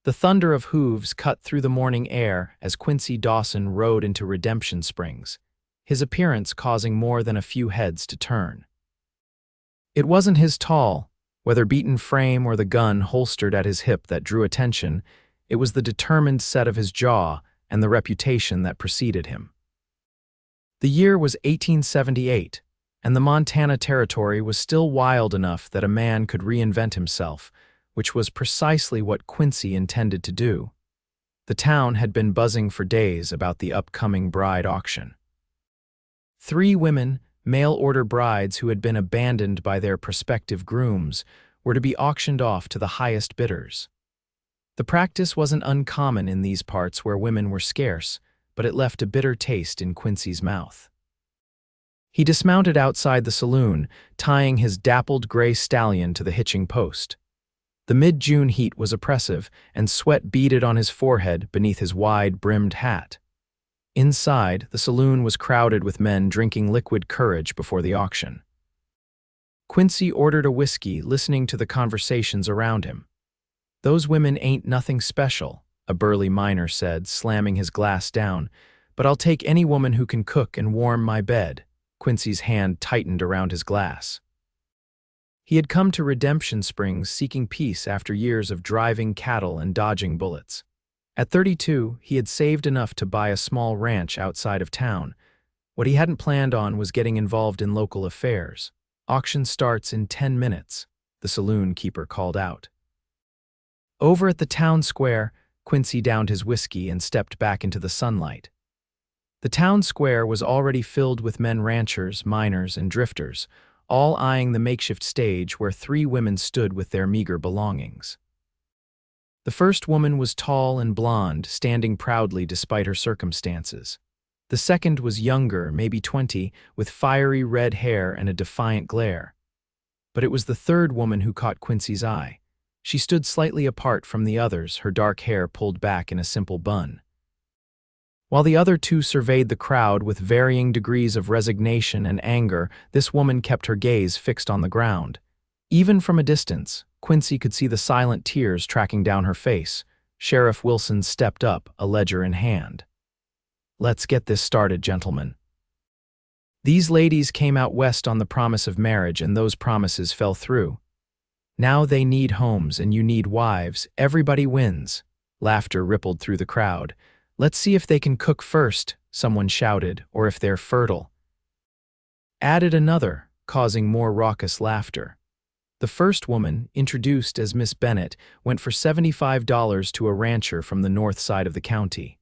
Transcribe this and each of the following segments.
The thunder of hooves cut through the morning air as Quincy Dawson rode into Redemption Springs, his appearance causing more than a few heads to turn. It wasn't his tall, weather-beaten frame or the gun holstered at his hip that drew attention. It was the determined set of his jaw and the reputation that preceded him. The year was 1878, and the Montana Territory was still wild enough that a man could reinvent himself, which was precisely what Quincy intended to do. The town had been buzzing for days about the upcoming bride auction. 3 women, mail-order brides who had been abandoned by their prospective grooms, were to be auctioned off to the highest bidders. The practice wasn't uncommon in these parts where women were scarce, but it left a bitter taste in Quincy's mouth. He dismounted outside the saloon, tying his dappled gray stallion to the hitching post. The mid-June heat was oppressive, and sweat beaded on his forehead beneath his wide-brimmed hat. Inside, the saloon was crowded with men drinking liquid courage before the auction. Quincy ordered a whiskey, listening to the conversations around him. "Those women ain't nothing special," a burly miner said, slamming his glass down, "but I'll take any woman who can cook and warm my bed." Quincy's hand tightened around his glass. He had come to Redemption Springs seeking peace after years of driving cattle and dodging bullets. At 32, he had saved enough to buy a small ranch outside of town. What he hadn't planned on was getting involved in local affairs. "Auction starts in 10 minutes, the saloon keeper called out. Over at the town square, Quincy downed his whiskey and stepped back into the sunlight. The town square was already filled with men ranchers, miners, and drifters, all eyeing the makeshift stage where 3 women stood with their meager belongings. The first woman was tall and blonde, standing proudly despite her circumstances. The second was younger, maybe 20, with fiery red hair and a defiant glare. But it was the third woman who caught Quincy's eye. She stood slightly apart from the others, her dark hair pulled back in a simple bun. While the other 2 surveyed the crowd with varying degrees of resignation and anger, this woman kept her gaze fixed on the ground. Even from a distance, Quincy could see the silent tears tracking down her face. Sheriff Wilson stepped up, a ledger in hand. "Let's get this started, gentlemen. These ladies came out west on the promise of marriage, and those promises fell through. Now they need homes, and you need wives. Everybody wins." Laughter rippled through the crowd. "Let's see if they can cook first," someone shouted, "or if they're fertile." Added another, causing more raucous laughter. The first woman, introduced as Miss Bennett, went for $75 to a rancher from the north side of the county.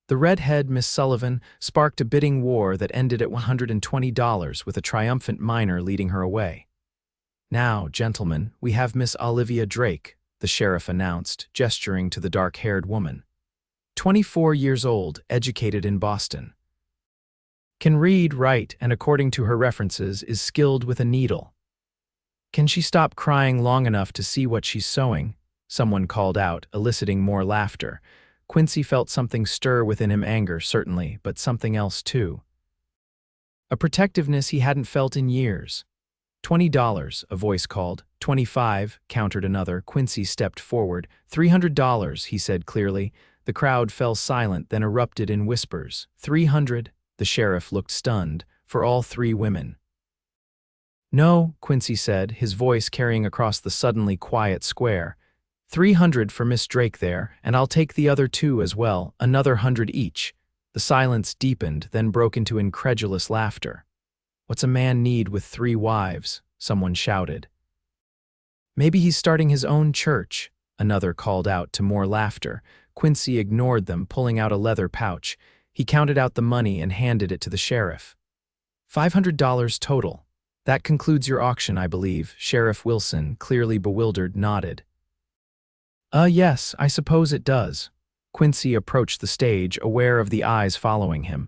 The redhead Miss Sullivan sparked a bidding war that ended at $120, with a triumphant miner leading her away. "Now, gentlemen, we have Miss Olivia Drake," the sheriff announced, gesturing to the dark-haired woman. 24 years old, educated in Boston. Can read, write, and according to her references, is skilled with a needle. "Can she stop crying long enough to see what she's sewing?" someone called out, eliciting more laughter. Quincy felt something stir within him, anger, certainly, but something else too. A protectiveness he hadn't felt in years. $20, a voice called. "$25, countered another. Quincy stepped forward. $300, he said clearly. The crowd fell silent, then erupted in whispers. "300, the sheriff looked stunned, for all 3 women. "No," Quincy said, his voice carrying across the suddenly quiet square. "300 for Miss Drake there, and I'll take the other 2 as well, another 100 each." The silence deepened, then broke into incredulous laughter. "What's a man need with 3 wives?" someone shouted. "Maybe he's starting his own church," another called out, to more laughter. Quincy ignored them, pulling out a leather pouch. He counted out the money and handed it to the sheriff. $500 total. That concludes your auction, I believe." Sheriff Wilson, clearly bewildered, nodded. Yes, I suppose it does." Quincy approached the stage, aware of the eyes following him.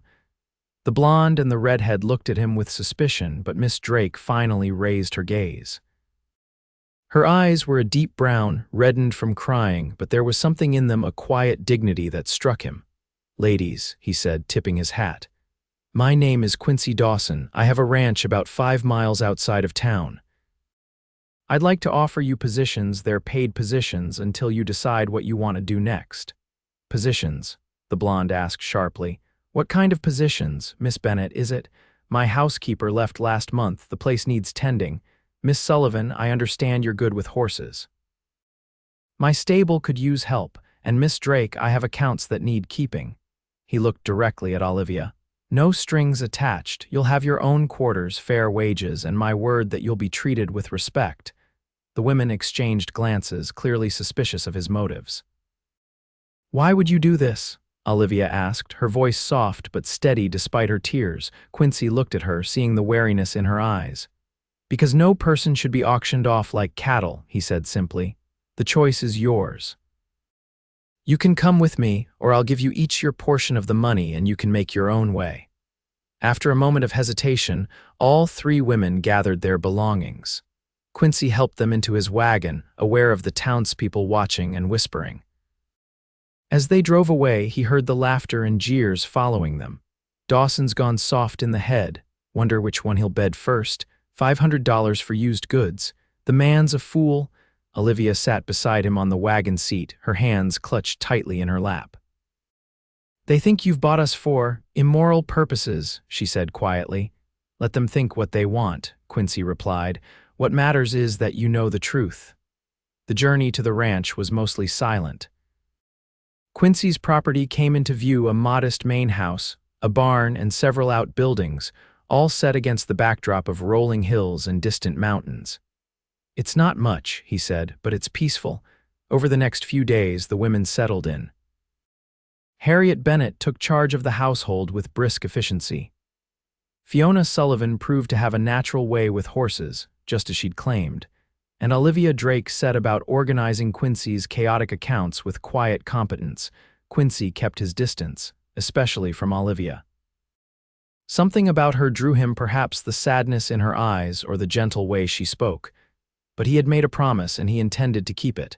The blonde and the redhead looked at him with suspicion, but Miss Drake finally raised her gaze. Her eyes were a deep brown, reddened from crying, but there was something in them, a quiet dignity that struck him. "Ladies," he said, tipping his hat. "My name is Quincy Dawson. I have a ranch about 5 miles outside of town. I'd like to offer you positions, they're paid positions, until you decide what you want to do next. Positions? The blonde asked sharply. What kind of positions, Miss Bennett, is it? My housekeeper left last month. The place needs tending. Miss Sullivan, I understand you're good with horses. My stable could use help, and Miss Drake, I have accounts that need keeping. He looked directly at Olivia. No strings attached. You'll have your own quarters, fair wages, and my word that you'll be treated with respect. The women exchanged glances, clearly suspicious of his motives. Why would you do this? Olivia asked, her voice soft but steady despite her tears. Quincy looked at her, seeing the wariness in her eyes. Because no person should be auctioned off like cattle, he said simply. The choice is yours. You can come with me, or I'll give you each your portion of the money and you can make your own way. After a moment of hesitation, all three women gathered their belongings. Quincy helped them into his wagon, aware of the townspeople watching and whispering. As they drove away, he heard the laughter and jeers following them. Dawson's gone soft in the head. Wonder which one he'll bed first. $500 for used goods. The man's a fool. Olivia sat beside him on the wagon seat, her hands clutched tightly in her lap. They think you've bought us for immoral purposes, she said quietly. Let them think what they want, Quincy replied. What matters is that you know the truth. The journey to the ranch was mostly silent. Quincy's property came into view, a modest main house, a barn, and several outbuildings, all set against the backdrop of rolling hills and distant mountains. It's not much, he said, but it's peaceful. Over the next few days, the women settled in. Harriet Bennett took charge of the household with brisk efficiency. Fiona Sullivan proved to have a natural way with horses, just as she'd claimed, and Olivia Drake set about organizing Quincy's chaotic accounts with quiet competence. Quincy kept his distance, especially from Olivia. Something about her drew him, perhaps the sadness in her eyes or the gentle way she spoke. But he had made a promise and he intended to keep it.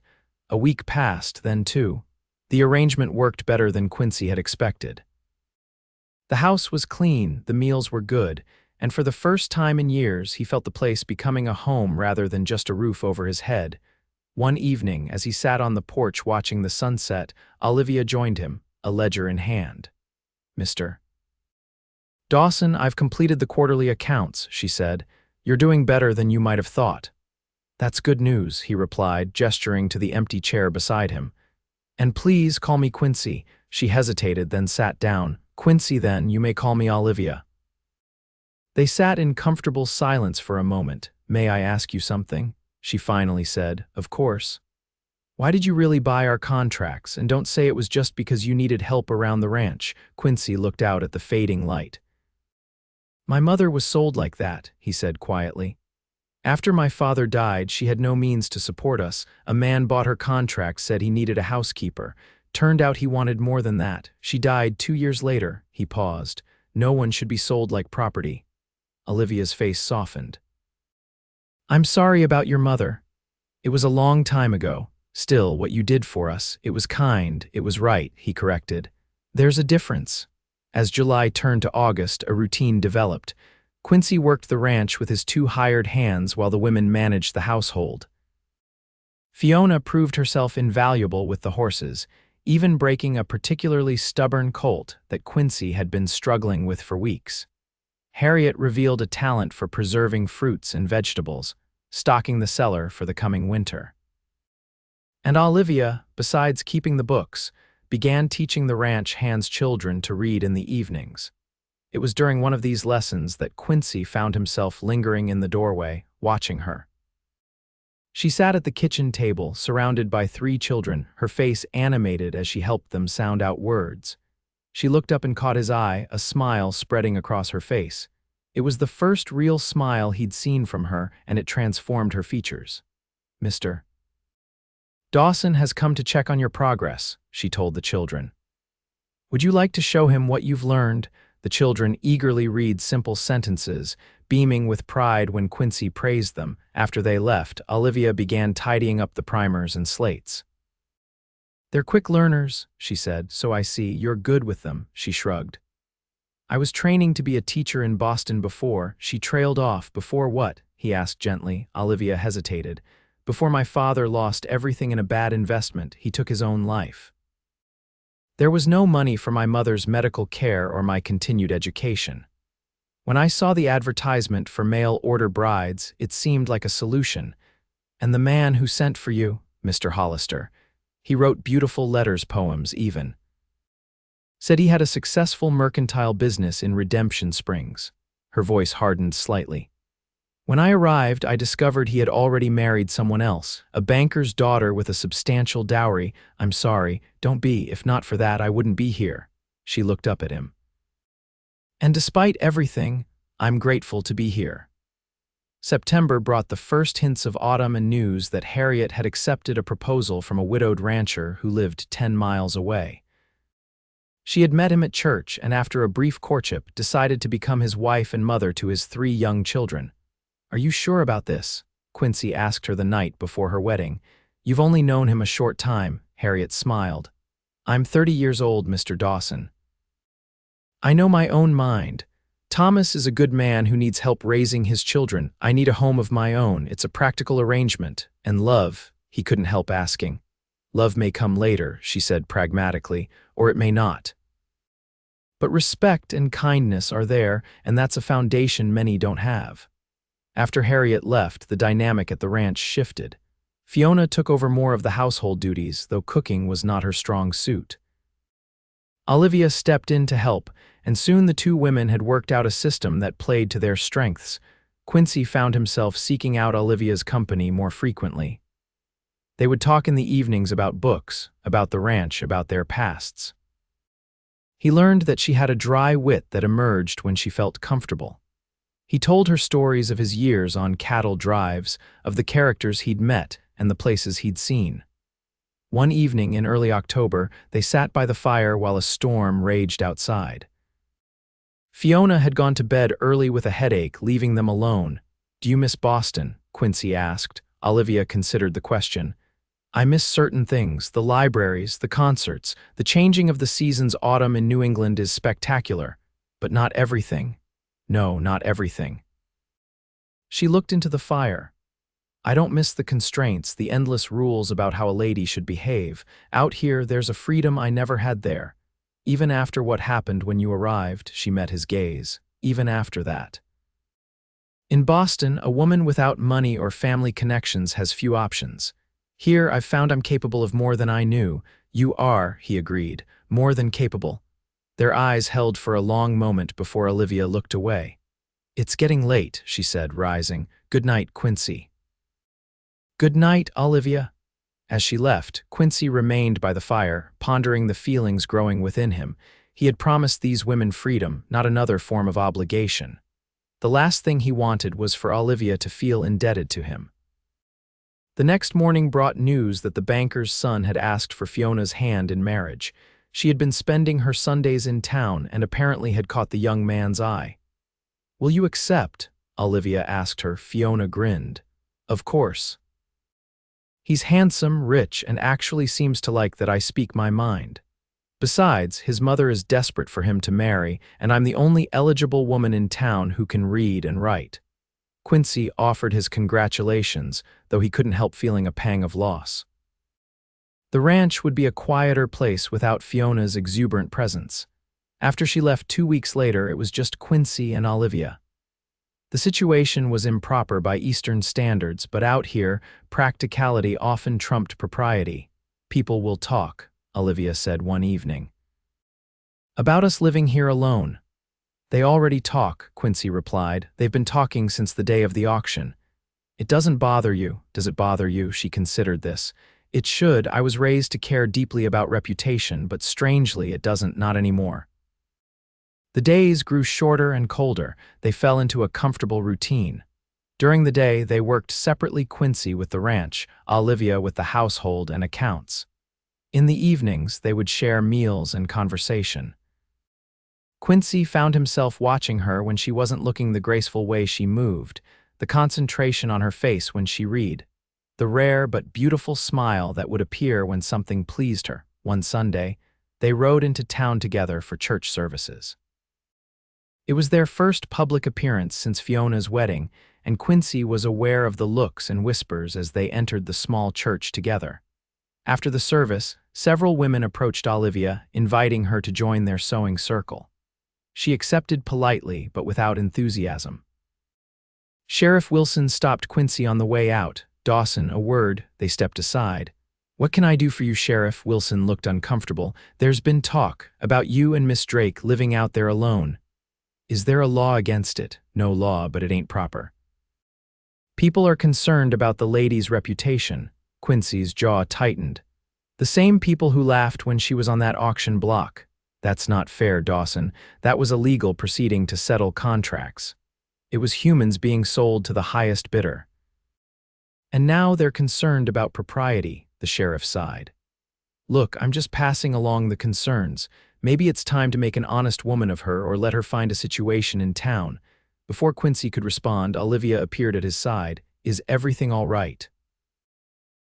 A week passed, then two. The arrangement worked better than Quincy had expected. The house was clean, the meals were good, and for the first time in years he felt the place becoming a home rather than just a roof over his head. One evening, as he sat on the porch watching the sunset, Olivia joined him, a ledger in hand. Mr. Dawson, I've completed the quarterly accounts, she said. You're doing better than you might have thought. That's good news, he replied, gesturing to the empty chair beside him. And please call me Quincy. She hesitated, then sat down. Quincy, then, you may call me Olivia. They sat in comfortable silence for a moment. May I ask you something? She finally said. Of course. Why did you really buy our contracts? And don't say it was just because you needed help around the ranch. Quincy looked out at the fading light. My mother was sold like that, he said quietly. After my father died, she had no means to support us. A man bought her contract, said he needed a housekeeper. Turned out he wanted more than that. She died 2 years later. He paused. No one should be sold like property. Olivia's face softened. I'm sorry about your mother. It was a long time ago. Still, what you did for us, it was kind, it was right, he corrected. There's a difference. As July turned to August, a routine developed. Quincy worked the ranch with his 2 hired hands while the women managed the household. Fiona proved herself invaluable with the horses, even breaking a particularly stubborn colt that Quincy had been struggling with for weeks. Harriet revealed a talent for preserving fruits and vegetables, stocking the cellar for the coming winter. And Olivia, besides keeping the books, began teaching the ranch hands children to read in the evenings. It was during one of these lessons that Quincy found himself lingering in the doorway, watching her. She sat at the kitchen table, surrounded by 3 children, her face animated as she helped them sound out words. She looked up and caught his eye, a smile spreading across her face. It was the first real smile he'd seen from her, and it transformed her features. Mr. Dawson has come to check on your progress, she told the children. Would you like to show him what you've learned? The children eagerly read simple sentences, beaming with pride when Quincy praised them. After they left, Olivia began tidying up the primers and slates. They're quick learners, she said, so I see you're good with them, she shrugged. I was training to be a teacher in Boston before. She trailed off. Before what? he asked gently. Olivia hesitated. Before my father lost everything in a bad investment, he took his own life. There was no money for my mother's medical care or my continued education. When I saw the advertisement for mail-order brides, it seemed like a solution. And the man who sent for you, Mr. Hollister, he wrote beautiful letters, poems even. Said he had a successful mercantile business in Redemption Springs. Her voice hardened slightly. When I arrived, I discovered he had already married someone else, a banker's daughter with a substantial dowry. I'm sorry, don't be. If not for that, I wouldn't be here. She looked up at him. And despite everything, I'm grateful to be here. September brought the first hints of autumn and news that Harriet had accepted a proposal from a widowed rancher who lived 10 miles away. She had met him at church and after a brief courtship decided to become his wife and mother to his 3 young children. Are you sure about this? Quincy asked her the night before her wedding. You've only known him a short time, Harriet smiled. I'm 30 years old, Mr. Dawson. I know my own mind. Thomas is a good man who needs help raising his children. I need a home of my own. It's a practical arrangement. And love, he couldn't help asking. Love may come later, she said pragmatically, or it may not. But respect and kindness are there, and that's a foundation many don't have. After Harriet left, the dynamic at the ranch shifted. Fiona took over more of the household duties, though cooking was not her strong suit. Olivia stepped in to help, and soon the 2 women had worked out a system that played to their strengths. Quincy found himself seeking out Olivia's company more frequently. They would talk in the evenings about books, about the ranch, about their pasts. He learned that she had a dry wit that emerged when she felt comfortable. He told her stories of his years on cattle drives, of the characters he'd met and the places he'd seen. One evening in early October, they sat by the fire while a storm raged outside. Fiona had gone to bed early with a headache, leaving them alone. Do you miss Boston? Quincy asked. Olivia considered the question. I miss certain things, the libraries, the concerts. The changing of the seasons. Autumn in New England is spectacular, but not everything. No, not everything. She looked into the fire. I don't miss the constraints, the endless rules about how a lady should behave. Out here, there's a freedom I never had there. Even after what happened when you arrived, she met his gaze. Even after that. In Boston, a woman without money or family connections has few options. Here, I've found I'm capable of more than I knew. You are, he agreed, more than capable. Their eyes held for a long moment before Olivia looked away. It's getting late, she said, rising. Good night, Quincy. Good night, Olivia. As she left, Quincy remained by the fire, pondering the feelings growing within him. He had promised these women freedom, not another form of obligation. The last thing he wanted was for Olivia to feel indebted to him. The next morning brought news that the banker's son had asked for Fiona's hand in marriage. She had been spending her Sundays in town and apparently had caught the young man's eye. Will you accept? Olivia asked her. Fiona grinned. Of course. He's handsome, rich, and actually seems to like that I speak my mind. Besides, his mother is desperate for him to marry, and I'm the only eligible woman in town who can read and write. Quincy offered his congratulations, though he couldn't help feeling a pang of loss. The ranch would be a quieter place without Fiona's exuberant presence. After she left 2 weeks later, it was just Quincy and Olivia. The situation was improper by Eastern standards, but out here, practicality often trumped propriety. People will talk, Olivia said one evening. About us living here alone. They already talk, Quincy replied. They've been talking since the day of the auction. It doesn't bother you. Does it bother you? She considered this. It should. I was raised to care deeply about reputation, but strangely it doesn't, not anymore. The days grew shorter and colder. They fell into a comfortable routine. During the day, they worked separately, Quincy with the ranch, Olivia with the household and accounts. In the evenings, they would share meals and conversation. Quincy found himself watching her when she wasn't looking, the graceful way she moved, the concentration on her face when she read, the rare but beautiful smile that would appear when something pleased her. One Sunday, they rode into town together for church services. It was their first public appearance since Fiona's wedding, and Quincy was aware of the looks and whispers as they entered the small church together. After the service, several women approached Olivia, inviting her to join their sewing circle. She accepted politely, but without enthusiasm. Sheriff Wilson stopped Quincy on the way out. Dawson, a word, they stepped aside. "What can I do for you, Sheriff?" Wilson looked uncomfortable. "There's been talk about you and Miss Drake living out there alone. Is there a law against it?" "No law, but it ain't proper. People are concerned about the lady's reputation." Quincy's jaw tightened. "The same people who laughed when she was on that auction block." "That's not fair, Dawson. That was a legal proceeding to settle contracts. It was humans being sold to the highest bidder. And now they're concerned about propriety," the sheriff sighed. "Look, I'm just passing along the concerns. Maybe it's time to make an honest woman of her or let her find a situation in town." Before Quincy could respond, Olivia appeared at his side. "Is everything all right?"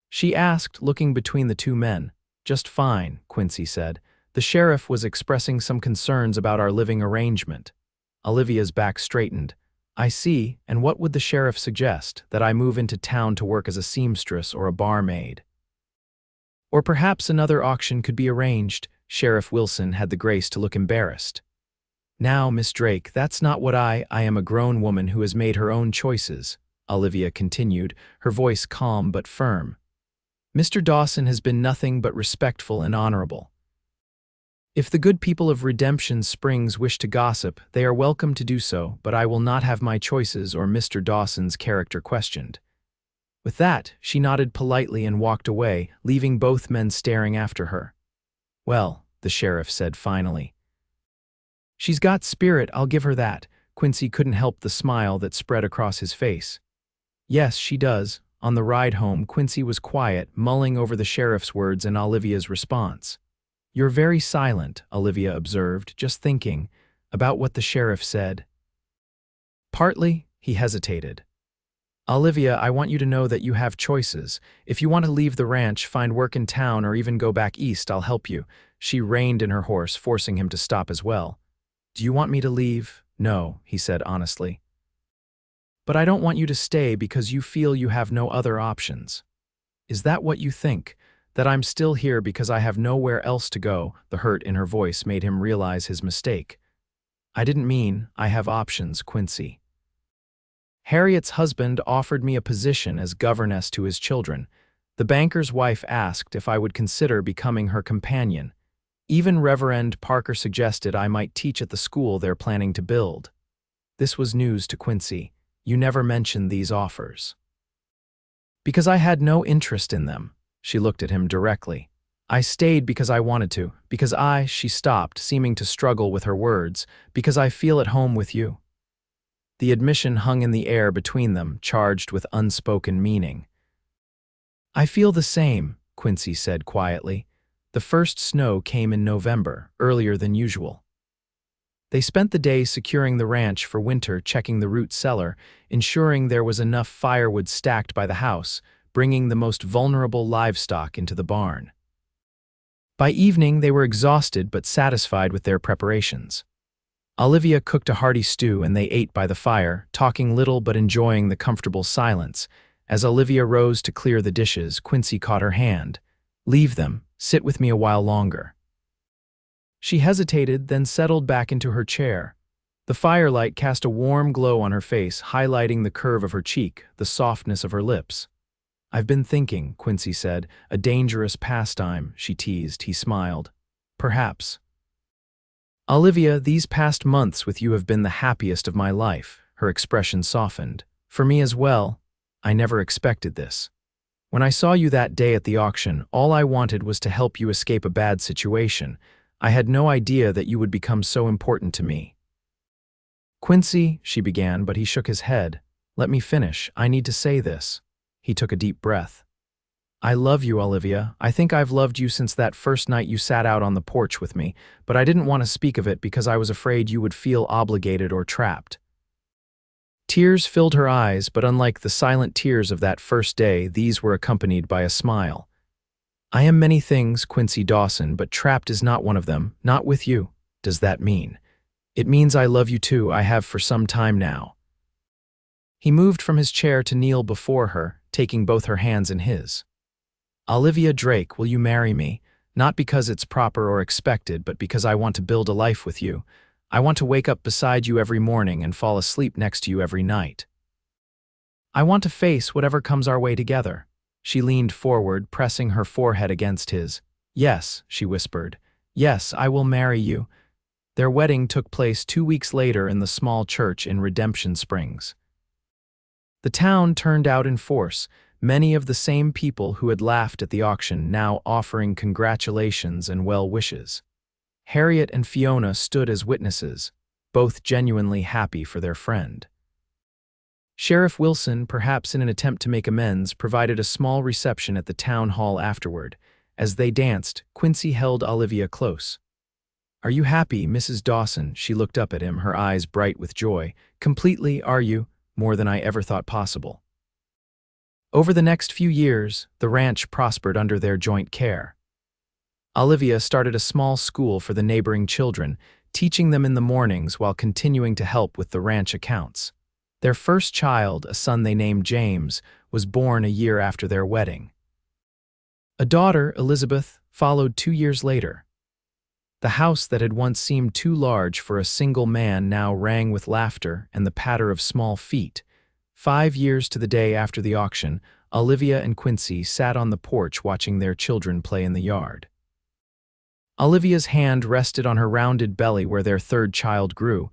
she asked, looking between the two men. "Just fine," Quincy said. "The sheriff was expressing some concerns about our living arrangement." Olivia's back straightened. "I see, and what would the sheriff suggest? That I move into town to work as a seamstress or a barmaid? Or perhaps another auction could be arranged." Sheriff Wilson had the grace to look embarrassed. "Now, Miss Drake, that's not what I am a grown woman who has made her own choices," Olivia continued, her voice calm but firm. "Mr. Dawson has been nothing but respectful and honorable. If the good people of Redemption Springs wish to gossip, they are welcome to do so, but I will not have my choices or Mr. Dawson's character questioned." With that, she nodded politely and walked away, leaving both men staring after her. "Well," the sheriff said finally. "She's got spirit, I'll give her that." Quincy couldn't help the smile that spread across his face. "Yes, she does." On the ride home, Quincy was quiet, mulling over the sheriff's words and Olivia's response. "You're very silent," Olivia observed, "just thinking about what the sheriff said." "Partly," he hesitated. "Olivia, I want you to know that you have choices. If you want to leave the ranch, find work in town, or even go back east, I'll help you." She reined in her horse, forcing him to stop as well. "Do you want me to leave?" "No," he said honestly. "But I don't want you to stay because you feel you have no other options." "Is that what you think? That I'm still here because I have nowhere else to go?" The hurt in her voice made him realize his mistake. "I didn't mean I have options, Quincy. Harriet's husband offered me a position as governess to his children. The banker's wife asked if I would consider becoming her companion. Even Reverend Parker suggested I might teach at the school they're planning to build." This was news to Quincy. "You never mentioned these offers." "Because I had no interest in them." She looked at him directly. "I stayed because I wanted to, because she stopped, seeming to struggle with her words, "because I feel at home with you." The admission hung in the air between them, charged with unspoken meaning. "I feel the same," Quincy said quietly. The first snow came in November, earlier than usual. They spent the day securing the ranch for winter, checking the root cellar, ensuring there was enough firewood stacked by the house, bringing the most vulnerable livestock into the barn. By evening, they were exhausted but satisfied with their preparations. Olivia cooked a hearty stew and they ate by the fire, talking little but enjoying the comfortable silence. As Olivia rose to clear the dishes, Quincy caught her hand. "Leave them. Sit with me a while longer." She hesitated, then settled back into her chair. The firelight cast a warm glow on her face, highlighting the curve of her cheek, the softness of her lips. "I've been thinking," Quincy said. "A dangerous pastime," she teased. He smiled. "Perhaps." "Olivia, these past months with you have been the happiest of my life." Her expression softened. "For me as well. I never expected this. When I saw you that day at the auction, all I wanted was to help you escape a bad situation. I had no idea that you would become so important to me." "Quincy," she began, but he shook his head. "Let me finish. I need to say this." He took a deep breath. "I love you, Olivia. I think I've loved you since that first night you sat out on the porch with me, but I didn't want to speak of it because I was afraid you would feel obligated or trapped." Tears filled her eyes, but unlike the silent tears of that first day, these were accompanied by a smile. "I am many things, Quincy Dawson, but trapped is not one of them, not with you." "Does that mean?" "It means I love you too. I have for some time now." He moved from his chair to kneel before her, taking both her hands in his. "Olivia Drake, will you marry me? Not because it's proper or expected, but because I want to build a life with you. I want to wake up beside you every morning and fall asleep next to you every night. I want to face whatever comes our way together." She leaned forward, pressing her forehead against his. "Yes," she whispered. "Yes, I will marry you." Their wedding took place 2 weeks later in the small church in Redemption Springs. The town turned out in force, many of the same people who had laughed at the auction now offering congratulations and well wishes. Harriet and Fiona stood as witnesses, both genuinely happy for their friend. Sheriff Wilson, perhaps in an attempt to make amends, provided a small reception at the town hall afterward. As they danced, Quincy held Olivia close. "Are you happy, Mrs. Dawson?" She looked up at him, her eyes bright with joy. "Completely, are you? More than I ever thought possible." Over the next few years, the ranch prospered under their joint care. Olivia started a small school for the neighboring children, teaching them in the mornings while continuing to help with the ranch accounts. Their first child, a son they named James, was born a year after their wedding. A daughter, Elizabeth, followed 2 years later. The house that had once seemed too large for a single man now rang with laughter and the patter of small feet. 5 years to the day after the auction, Olivia and Quincy sat on the porch watching their children play in the yard. Olivia's hand rested on her rounded belly where their third child grew.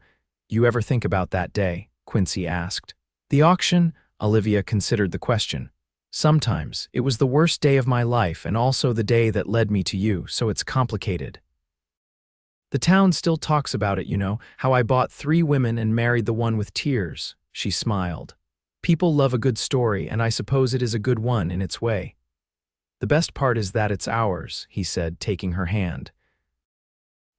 "You ever think about that day?" Quincy asked. "The auction?" Olivia considered the question. "Sometimes. It was the worst day of my life and also the day that led me to you, so it's complicated. The town still talks about it, you know, how I bought 3 women and married the one with tears." She smiled. "People love a good story, and I suppose it is a good one in its way." "The best part is that it's ours," he said, taking her hand.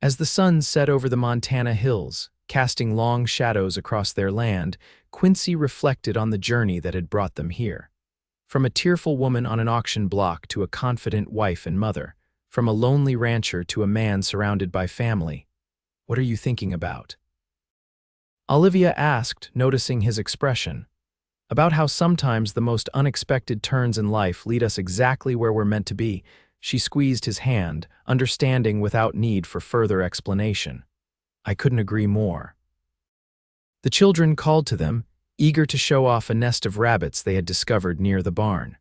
As the sun set over the Montana hills, casting long shadows across their land, Quincy reflected on the journey that had brought them here. From a tearful woman on an auction block to a confident wife and mother, from a lonely rancher to a man surrounded by family. "What are you thinking about?" Olivia asked, noticing his expression. "About how sometimes the most unexpected turns in life lead us exactly where we're meant to be." She squeezed his hand, understanding without need for further explanation. "I couldn't agree more." The children called to them, eager to show off a nest of rabbits they had discovered near the barn.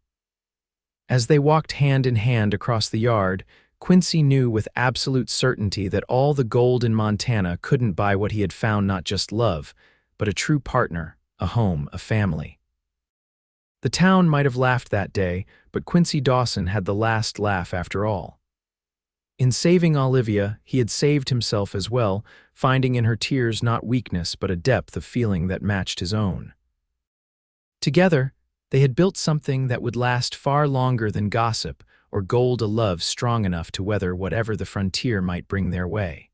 As they walked hand in hand across the yard, Quincy knew with absolute certainty that all the gold in Montana couldn't buy what he had found: not just love, but a true partner, a home, a family. The town might have laughed that day, but Quincy Dawson had the last laugh after all. In saving Olivia, he had saved himself as well, finding in her tears not weakness but a depth of feeling that matched his own. Together, they had built something that would last far longer than gossip or gold, a love strong enough to weather whatever the frontier might bring their way.